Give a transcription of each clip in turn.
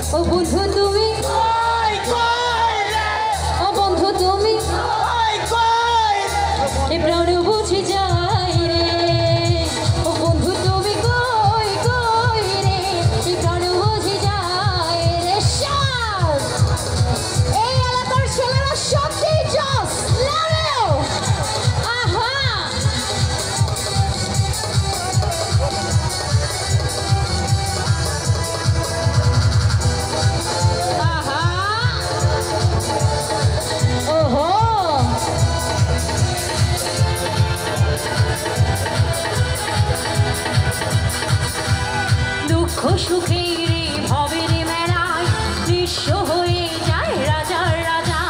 ও বন্ধু তুমি ও বন্ধু তুমি এ প্রাণ বুঝে যায় রে ও বন্ধু তুমি কই কই রে এ প্রাণ বুঝে যায় রে শাস এই এলাকার ছেলেরা সত্যিই জস লাগাও আহা সুখের ভবের মেলায় নিঃস্ব হয়ে যায় রাজার রাজা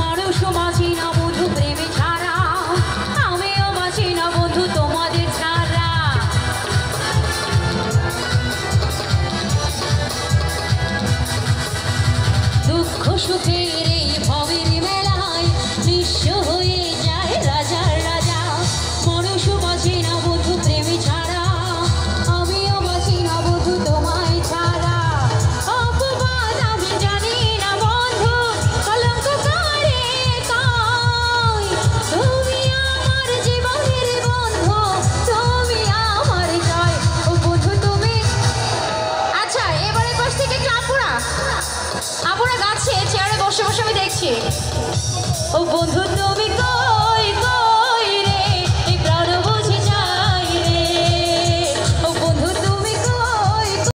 মানুষ বাঁচি না বধু প্রেমে ছাড়া আমিও বাঁচি না বন্ধু তোমাদের ছাড়া দুঃখ সুখের ভবের মেলায় নিঃস্ব হয়ে যায় রাজার রাজা মানুষ বাঁচি না বধু প্রেমে ছাড়া আমিও বাঁচি না বধু তোমায় ছাড়া অপবাদ আমি জানি না বন্ধু কলঙ্ক করে তাই তুমি আমার জীবনের বন্ধু তুমি আমার জয় ও বন্ধু তুমি আচ্ছা এবারে পাশ থেকে একটু আপুরা গাছে চেয়ারে বসে বসে আমি দেখছি ও বন্ধু তুমি